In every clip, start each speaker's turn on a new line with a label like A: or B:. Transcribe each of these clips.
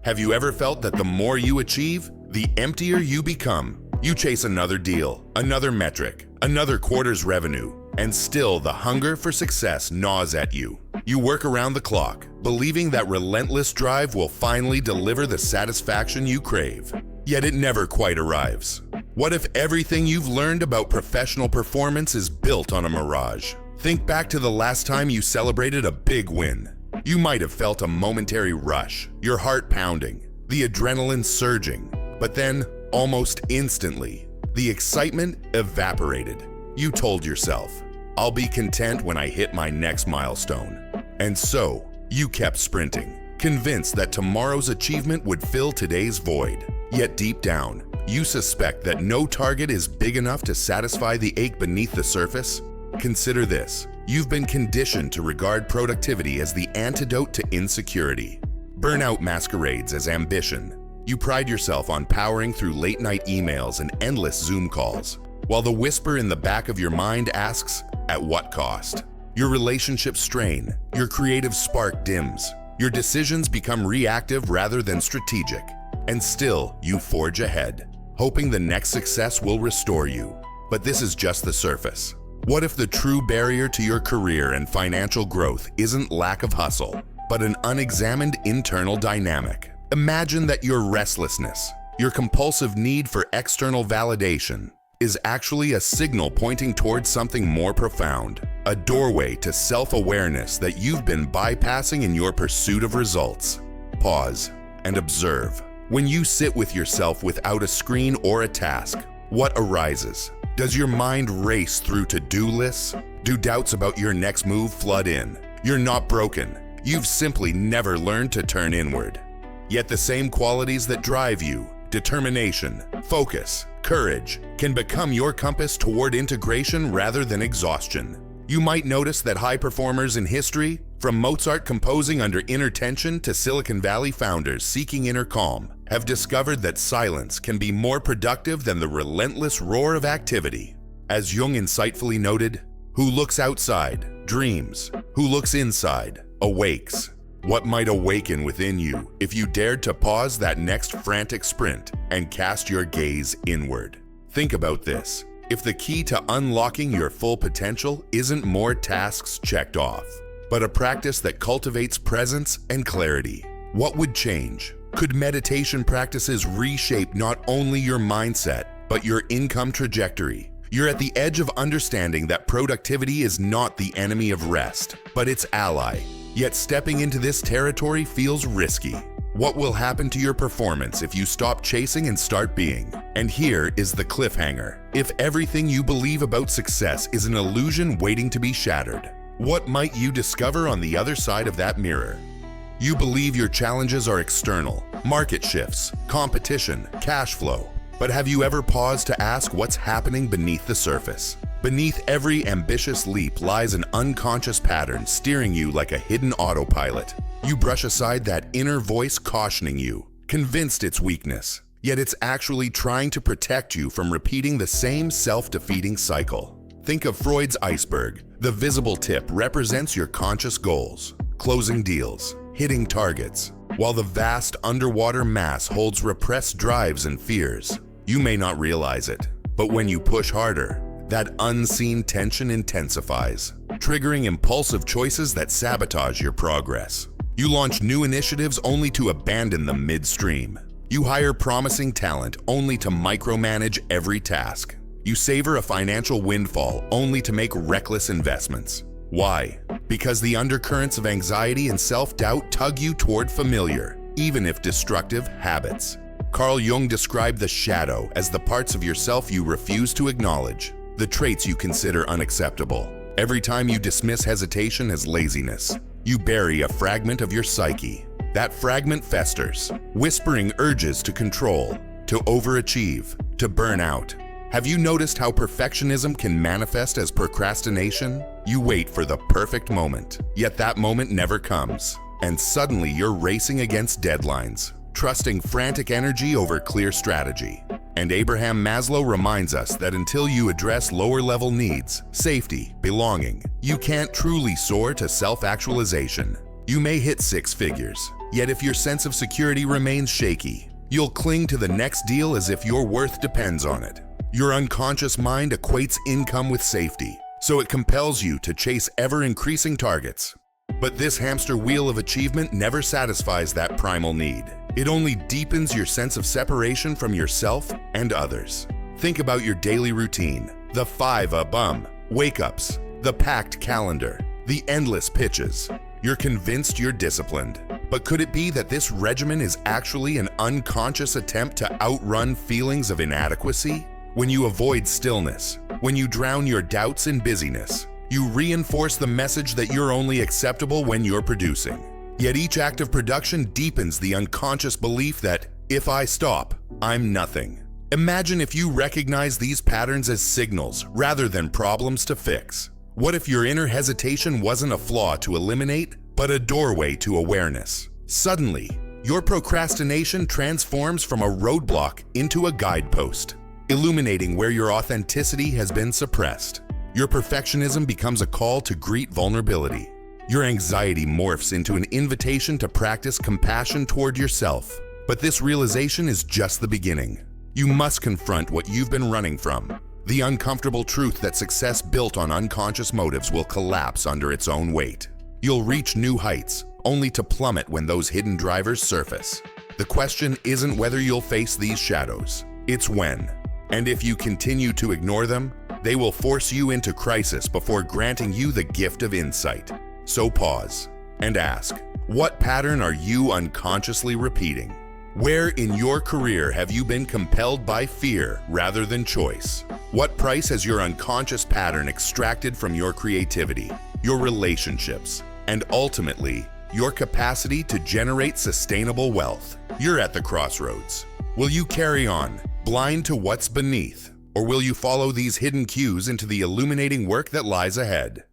A: Have you ever felt that the more you achieve, the emptier you become? You chase another deal, another metric, another quarter's revenue, and still the hunger for success gnaws at you. You work around the clock, believing that relentless drive will finally deliver the satisfaction you crave. Yet it never quite arrives. What if everything you've learned about professional performance is built on a mirage? Think back to the last time you celebrated a big win. You might have felt a momentary rush, your heart pounding, the adrenaline surging, but then, almost instantly, the excitement evaporated. You told yourself, "I'll be content when I hit my next milestone." And so, you kept sprinting, convinced that tomorrow's achievement would fill today's void. Yet deep down, you suspect that no target is big enough to satisfy the ache beneath the surface. Consider this. You've been conditioned to regard productivity as the antidote to insecurity. Burnout masquerades as ambition. You pride yourself on powering through late-night emails and endless Zoom calls, while the whisper in the back of your mind asks, at what cost? Your relationships strain, your creative spark dims, your decisions become reactive rather than strategic, and still you forge ahead, hoping the next success will restore you. But this is just the surface. What if the true barrier to your career and financial growth isn't lack of hustle, but an unexamined internal dynamic? Imagine that your restlessness, your compulsive need for external validation, is actually a signal pointing towards something more profound, a doorway to self-awareness that you've been bypassing in your pursuit of results. Pause and observe. When you sit with yourself without a screen or a task, what arises? Does your mind race through to-do lists? Do doubts about your next move flood in? You're not broken. You've simply never learned to turn inward. Yet the same qualities that drive you, determination, focus, courage, can become your compass toward integration rather than exhaustion. You might notice that high performers in history, from Mozart composing under inner tension to Silicon Valley founders seeking inner calm, have discovered that silence can be more productive than the relentless roar of activity. As Jung insightfully noted, who looks outside, dreams. Who looks inside, awakes. What might awaken within you if you dared to pause that next frantic sprint and cast your gaze inward? Think about this. If the key to unlocking your full potential isn't more tasks checked off, but a practice that cultivates presence and clarity, what would change? Could meditation practices reshape not only your mindset, but your income trajectory? You're at the edge of understanding that productivity is not the enemy of rest, but its ally. Yet stepping into this territory feels risky. What will happen to your performance if you stop chasing and start being? And here is the cliffhanger. If everything you believe about success is an illusion waiting to be shattered, what might you discover on the other side of that mirror? You believe your challenges are external, market shifts, competition, cash flow. But have you ever paused to ask what's happening beneath the surface? Beneath every ambitious leap lies an unconscious pattern steering you like a hidden autopilot. You brush aside that inner voice cautioning you, convinced it's weakness, yet it's actually trying to protect you from repeating the same self-defeating cycle. Think of Freud's iceberg. The visible tip represents your conscious goals, closing deals, hitting targets, while the vast underwater mass holds repressed drives and fears. You may not realize it, but when you push harder, that unseen tension intensifies, triggering impulsive choices that sabotage your progress. You launch new initiatives only to abandon them midstream. You hire promising talent only to micromanage every task. You savor a financial windfall only to make reckless investments. Why? Because the undercurrents of anxiety and self-doubt tug you toward familiar, even if destructive, habits. Carl Jung described the shadow as the parts of yourself you refuse to acknowledge, the traits you consider unacceptable. Every time you dismiss hesitation as laziness, you bury a fragment of your psyche. That fragment festers, whispering urges to control, to overachieve, to burn out. Have you noticed how perfectionism can manifest as procrastination? You wait for the perfect moment, yet that moment never comes. And suddenly you're racing against deadlines, trusting frantic energy over clear strategy. And Abraham Maslow reminds us that until you address lower-level needs, safety, belonging, you can't truly soar to self-actualization. You may hit six figures, Yet if your sense of security remains shaky, you'll cling to the next deal as if your worth depends on it. Your unconscious mind equates income with safety, so it compels you to chase ever-increasing targets. But this hamster wheel of achievement never satisfies that primal need. It only deepens your sense of separation from yourself and others. Think about your daily routine, the 5 wake-ups, the packed calendar, the endless pitches. You're convinced you're disciplined. But could it be that this regimen is actually an unconscious attempt to outrun feelings of inadequacy? When you avoid stillness, when you drown your doubts in busyness, you reinforce the message that you're only acceptable when you're producing. Yet each act of production deepens the unconscious belief that, if I stop, I'm nothing. Imagine if you recognize these patterns as signals rather than problems to fix. What if your inner hesitation wasn't a flaw to eliminate, but a doorway to awareness? Suddenly, your procrastination transforms from a roadblock into a guidepost, illuminating where your authenticity has been suppressed. Your perfectionism becomes a call to greet vulnerability. Your anxiety morphs into an invitation to practice compassion toward yourself. But this realization is just the beginning. You must confront what you've been running from. The uncomfortable truth that success built on unconscious motives will collapse under its own weight. You'll reach new heights, only to plummet when those hidden drivers surface. The question isn't whether you'll face these shadows, it's when. And if you continue to ignore them, they will force you into crisis before granting you the gift of insight. So pause and ask, what pattern are you unconsciously repeating? Where in your career have you been compelled by fear rather than choice? What price has your unconscious pattern extracted from your creativity, your relationships, and ultimately, your capacity to generate sustainable wealth? You're at the crossroads. Will you carry on, blind to what's beneath, or will you follow these hidden cues into the illuminating work that lies ahead?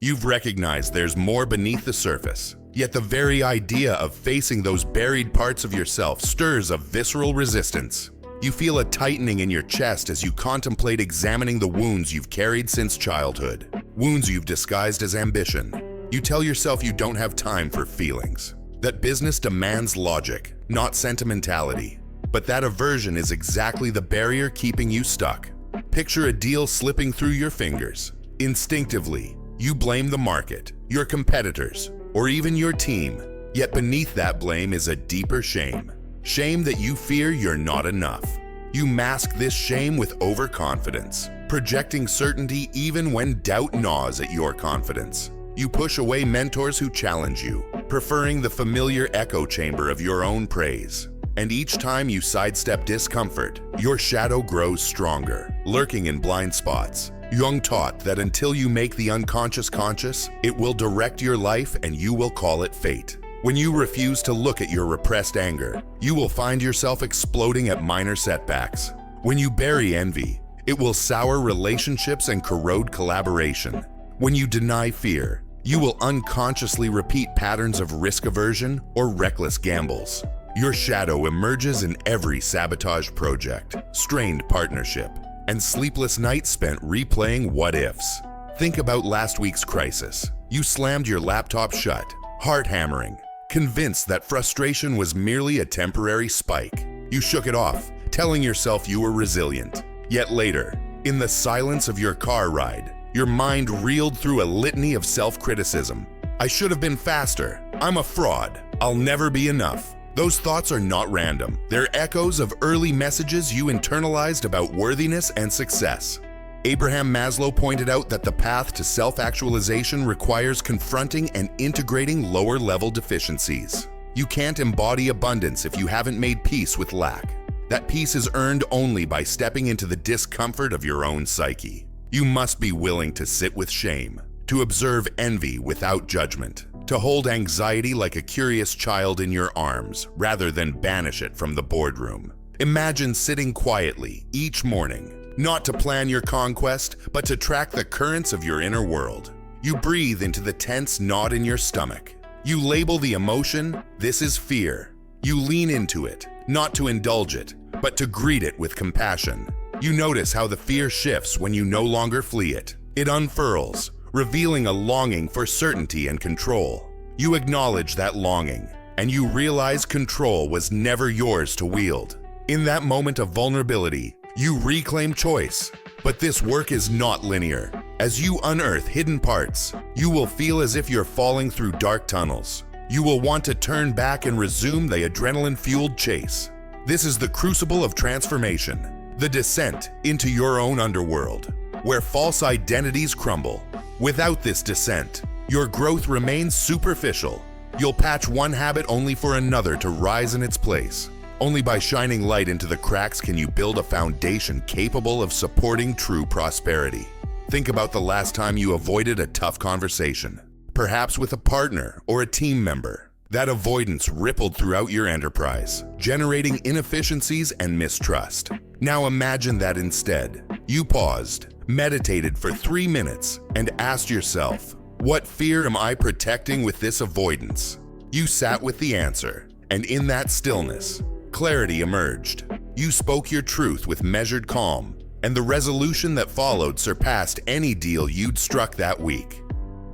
A: You've recognized there's more beneath the surface, yet the very idea of facing those buried parts of yourself stirs a visceral resistance. You feel a tightening in your chest as you contemplate examining the wounds you've carried since childhood, wounds you've disguised as ambition. You tell yourself you don't have time for feelings, that business demands logic, not sentimentality. But that aversion is exactly the barrier keeping you stuck. Picture a deal slipping through your fingers. Instinctively, you blame the market, your competitors, or even your team. Yet beneath that blame is a deeper shame. Shame that you fear you're not enough. You mask this shame with overconfidence, projecting certainty even when doubt gnaws at your confidence. You push away mentors who challenge you, preferring the familiar echo chamber of your own praise. And each time you sidestep discomfort, your shadow grows stronger, lurking in blind spots. Jung taught that until you make the unconscious conscious, it will direct your life and you will call it fate. When you refuse to look at your repressed anger, you will find yourself exploding at minor setbacks. When you bury envy, it will sour relationships and corrode collaboration. When you deny fear, you will unconsciously repeat patterns of risk aversion or reckless gambles. Your shadow emerges in every sabotage project, strained partnership, and sleepless nights spent replaying what-ifs. Think about last week's crisis. You slammed your laptop shut, heart hammering, convinced that frustration was merely a temporary spike. You shook it off, telling yourself you were resilient. Yet later, in the silence of your car ride, your mind reeled through a litany of self-criticism. I should have been faster. I'm a fraud. I'll never be enough. Those thoughts are not random. They're echoes of early messages you internalized about worthiness and success. Abraham Maslow pointed out that the path to self-actualization requires confronting and integrating lower-level deficiencies. You can't embody abundance if you haven't made peace with lack. That peace is earned only by stepping into the discomfort of your own psyche. You must be willing to sit with shame, to observe envy without judgment, to hold anxiety like a curious child in your arms rather than banish it from the boardroom. Imagine sitting quietly each morning, not to plan your conquest, but to track the currents of your inner world. You breathe into the tense knot in your stomach. You label the emotion, this is fear. You lean into it, not to indulge it, but to greet it with compassion. You notice how the fear shifts when you no longer flee it. It unfurls, revealing a longing for certainty and control. You acknowledge that longing, and you realize control was never yours to wield. In that moment of vulnerability, you reclaim choice. But this work is not linear. As you unearth hidden parts, you will feel as if you're falling through dark tunnels. You will want to turn back and resume the adrenaline-fueled chase. This is the crucible of transformation, the descent into your own underworld, where false identities crumble. Without this descent, your growth remains superficial. You'll patch one habit only for another to rise in its place. Only by shining light into the cracks can you build a foundation capable of supporting true prosperity. Think about the last time you avoided a tough conversation, perhaps with a partner or a team member. That avoidance rippled throughout your enterprise, generating inefficiencies and mistrust. Now imagine that instead, you paused, meditated for 3 minutes, and asked yourself, what fear am I protecting with this avoidance? You sat with the answer, and in that stillness, clarity emerged. You spoke your truth with measured calm, and the resolution that followed surpassed any deal you'd struck that week.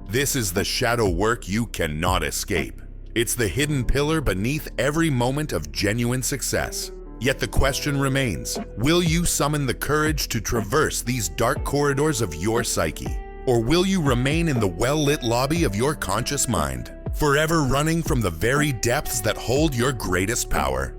A: This is the shadow work you cannot escape. It's the hidden pillar beneath every moment of genuine success. Yet the question remains, will you summon the courage to traverse these dark corridors of your psyche? Or will you remain in the well-lit lobby of your conscious mind, forever running from the very depths that hold your greatest power?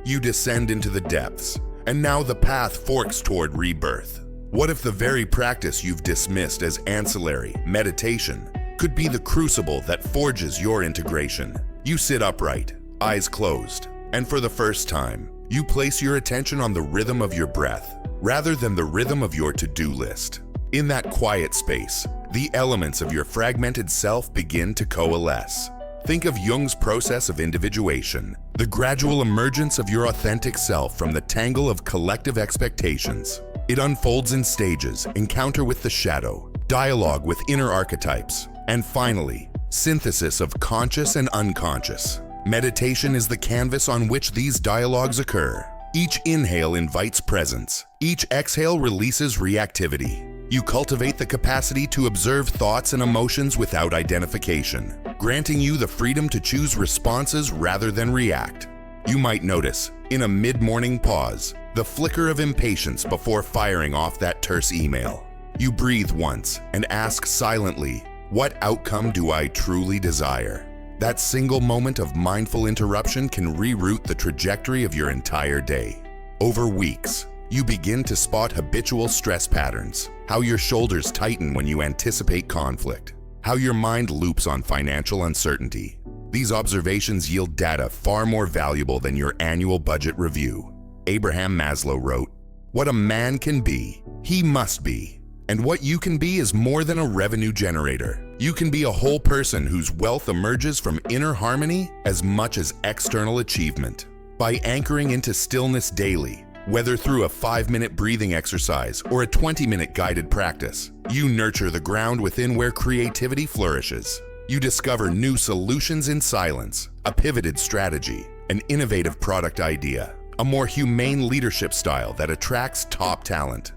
A: You descend into the depths, and now the path forks toward rebirth. What if the very practice you've dismissed as ancillary, meditation, could be the crucible that forges your integration? You sit upright, eyes closed, and for the first time, you place your attention on the rhythm of your breath, rather than the rhythm of your to-do list. In that quiet space, the elements of your fragmented self begin to coalesce. Think of Jung's process of individuation, the gradual emergence of your authentic self from the tangle of collective expectations. It unfolds in stages: encounter with the shadow, dialogue with inner archetypes, and finally, synthesis of conscious and unconscious. Meditation is the canvas on which these dialogues occur. Each inhale invites presence. Each exhale releases reactivity. You cultivate the capacity to observe thoughts and emotions without identification, granting you the freedom to choose responses rather than react. You might notice, in a mid-morning pause, the flicker of impatience before firing off that terse email. You breathe once and ask silently, what outcome do I truly desire? That single moment of mindful interruption can reroute the trajectory of your entire day. Over weeks, you begin to spot habitual stress patterns, how your shoulders tighten when you anticipate conflict, how your mind loops on financial uncertainty. These observations yield data far more valuable than your annual budget review. Abraham Maslow wrote, "What a man can be, he must be. And what you can be is more than a revenue generator. You can be a whole person whose wealth emerges from inner harmony as much as external achievement. By anchoring into stillness daily, whether through a 5-minute breathing exercise or a 20-minute guided practice, you nurture the ground within where creativity flourishes. You discover new solutions in silence, a pivoted strategy, an innovative product idea, a more humane leadership style that attracts top talent.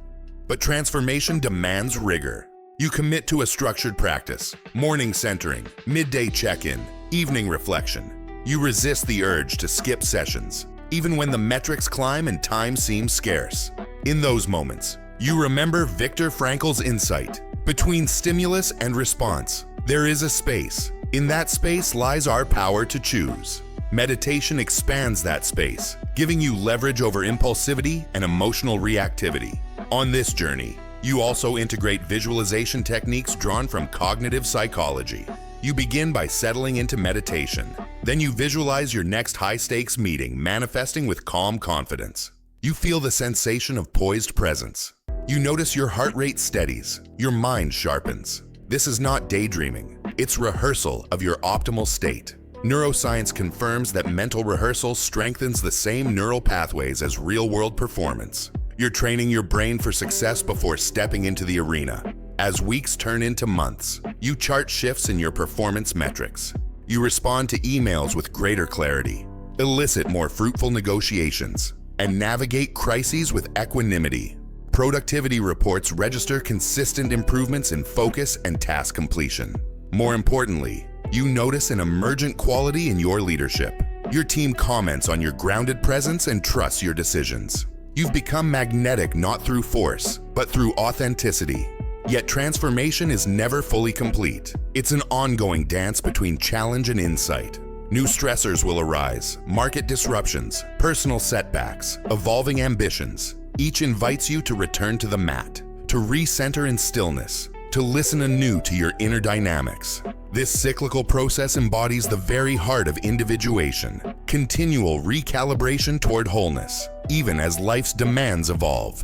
A: But transformation demands rigor. You commit to a structured practice, morning centering, midday check-in, evening reflection. You resist the urge to skip sessions, even when the metrics climb and time seems scarce. In those moments, you remember Viktor Frankl's insight: between stimulus and response, there is a space. In that space lies our power to choose. Meditation expands that space, giving you leverage over impulsivity and emotional reactivity. On this journey, you also integrate visualization techniques drawn from cognitive psychology. You begin by settling into meditation. Then you visualize your next high-stakes meeting manifesting with calm confidence. You feel the sensation of poised presence. You notice your heart rate steadies, your mind sharpens. This is not daydreaming, it's rehearsal of your optimal state. Neuroscience confirms that mental rehearsal strengthens the same neural pathways as real-world performance. You're training your brain for success before stepping into the arena. As weeks turn into months, you chart shifts in your performance metrics. You respond to emails with greater clarity, elicit more fruitful negotiations, and navigate crises with equanimity. Productivity reports register consistent improvements in focus and task completion. More importantly, you notice an emergent quality in your leadership. Your team comments on your grounded presence and trusts your decisions. You've become magnetic not through force, but through authenticity. Yet transformation is never fully complete. It's an ongoing dance between challenge and insight. New stressors will arise, market disruptions, personal setbacks, evolving ambitions. Each invites you to return to the mat, to recenter in stillness, to listen anew to your inner dynamics. This cyclical process embodies the very heart of individuation, continual recalibration toward wholeness, even as life's demands evolve.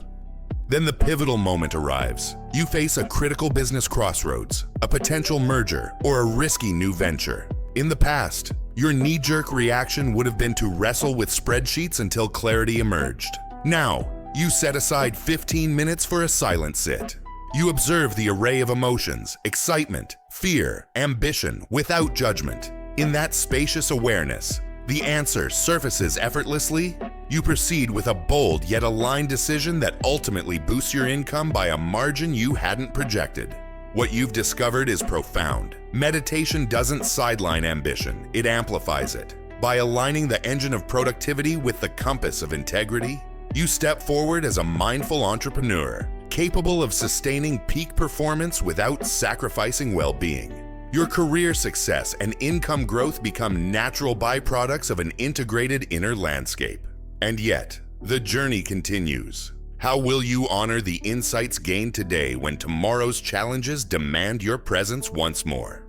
A: Then the pivotal moment arrives. You face a critical business crossroads, a potential merger, or a risky new venture. In the past, your knee-jerk reaction would have been to wrestle with spreadsheets until clarity emerged. Now, you set aside 15 minutes for a silent sit. You observe the array of emotions, excitement, fear, ambition, without judgment. In that spacious awareness, the answer surfaces effortlessly. You proceed with a bold yet aligned decision that ultimately boosts your income by a margin you hadn't projected. What you've discovered is profound. Meditation doesn't sideline ambition, it amplifies it. By aligning the engine of productivity with the compass of integrity, you step forward as a mindful entrepreneur, capable of sustaining peak performance without sacrificing well-being. Your career success and income growth become natural byproducts of an integrated inner landscape. And yet, the journey continues. How will you honor the insights gained today when tomorrow's challenges demand your presence once more?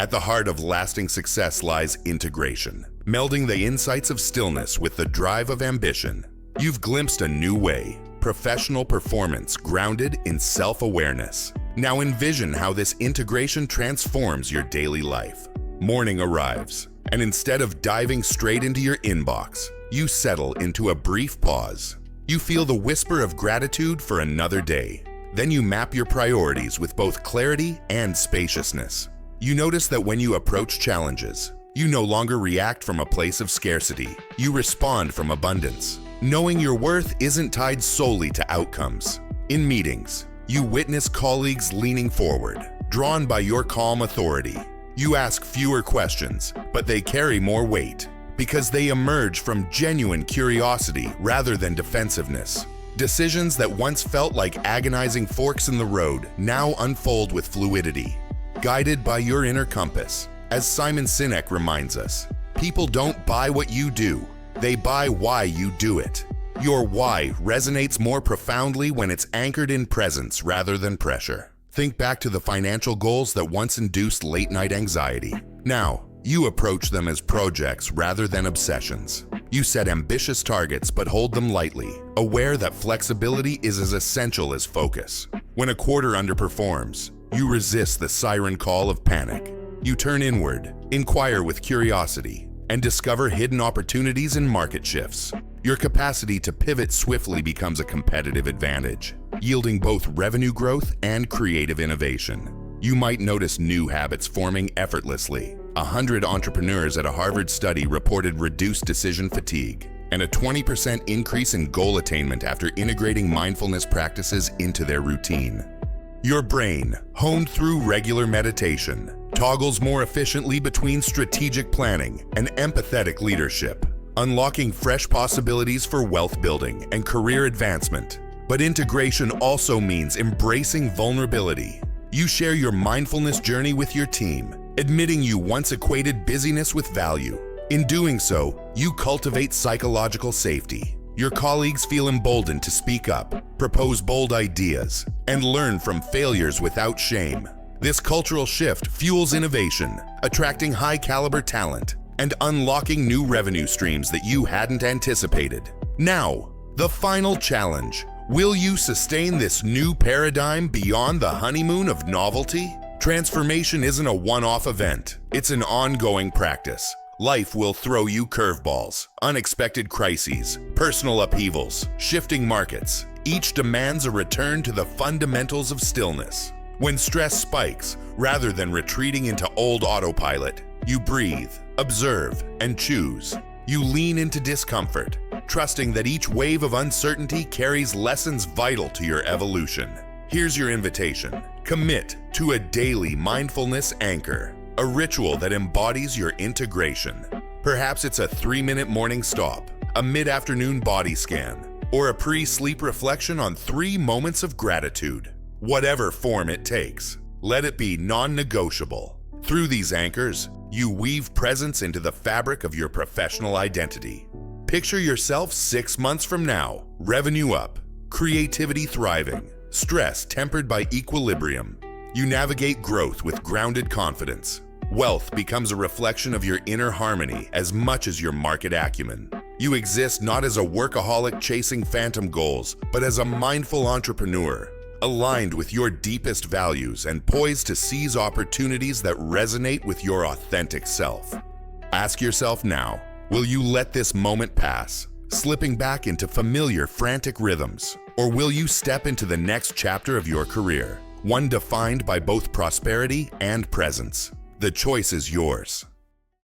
A: At the heart of lasting success lies integration, melding the insights of stillness with the drive of ambition. You've glimpsed a new way, professional performance grounded in self-awareness. Now envision how this integration transforms your daily life. Morning arrives, and instead of diving straight into your inbox, you settle into a brief pause. You feel the whisper of gratitude for another day. Then you map your priorities with both clarity and spaciousness. You notice that when you approach challenges, you no longer react from a place of scarcity. You respond from abundance. Knowing your worth isn't tied solely to outcomes. In meetings, you witness colleagues leaning forward, drawn by your calm authority. You ask fewer questions, but they carry more weight, because they emerge from genuine curiosity rather than defensiveness. Decisions that once felt like agonizing forks in the road now unfold with fluidity, guided by your inner compass. As Simon Sinek reminds us, people don't buy what you do, they buy why you do it. Your why resonates more profoundly when it's anchored in presence rather than pressure. Think back to the financial goals that once induced late-night anxiety. Now, you approach them as projects rather than obsessions. You set ambitious targets but hold them lightly, aware that flexibility is as essential as focus. When a quarter underperforms, you resist the siren call of panic. You turn inward, inquire with curiosity, and discover hidden opportunities in market shifts. Your capacity to pivot swiftly becomes a competitive advantage, yielding both revenue growth and creative innovation. You might notice new habits forming effortlessly. 100 entrepreneurs at a Harvard study reported reduced decision fatigue and a 20% increase in goal attainment after integrating mindfulness practices into their routine. Your brain, honed through regular meditation, toggles more efficiently between strategic planning and empathetic leadership, unlocking fresh possibilities for wealth building and career advancement. But integration also means embracing vulnerability. You share your mindfulness journey with your team, admitting you once equated busyness with value. In doing so, you cultivate psychological safety. Your colleagues feel emboldened to speak up, propose bold ideas, and learn from failures without shame. This cultural shift fuels innovation, attracting high-caliber talent, and unlocking new revenue streams that you hadn't anticipated. Now, the final challenge. Will you sustain this new paradigm beyond the honeymoon of novelty? Transformation isn't a one-off event. It's an ongoing practice. Life will throw you curveballs, unexpected crises, personal upheavals, shifting markets. Each demands a return to the fundamentals of stillness. When stress spikes, rather than retreating into old autopilot, you breathe, observe, and choose. You lean into discomfort, trusting that each wave of uncertainty carries lessons vital to your evolution. Here's your invitation. Commit to a daily mindfulness anchor. A ritual that embodies your integration. Perhaps it's a 3-minute morning stop, a mid-afternoon body scan, or a pre-sleep reflection on 3 moments of gratitude. Whatever form it takes, let it be non-negotiable. Through these anchors, you weave presence into the fabric of your professional identity. Picture yourself 6 months from now, revenue up, creativity thriving, stress tempered by equilibrium. You navigate growth with grounded confidence. Wealth becomes a reflection of your inner harmony as much as your market acumen. You exist not as a workaholic chasing phantom goals, but as a mindful entrepreneur, aligned with your deepest values and poised to seize opportunities that resonate with your authentic self. Ask yourself now, will you let this moment pass, slipping back into familiar frantic rhythms? Or will you step into the next chapter of your career, one defined by both prosperity and presence? The choice is yours.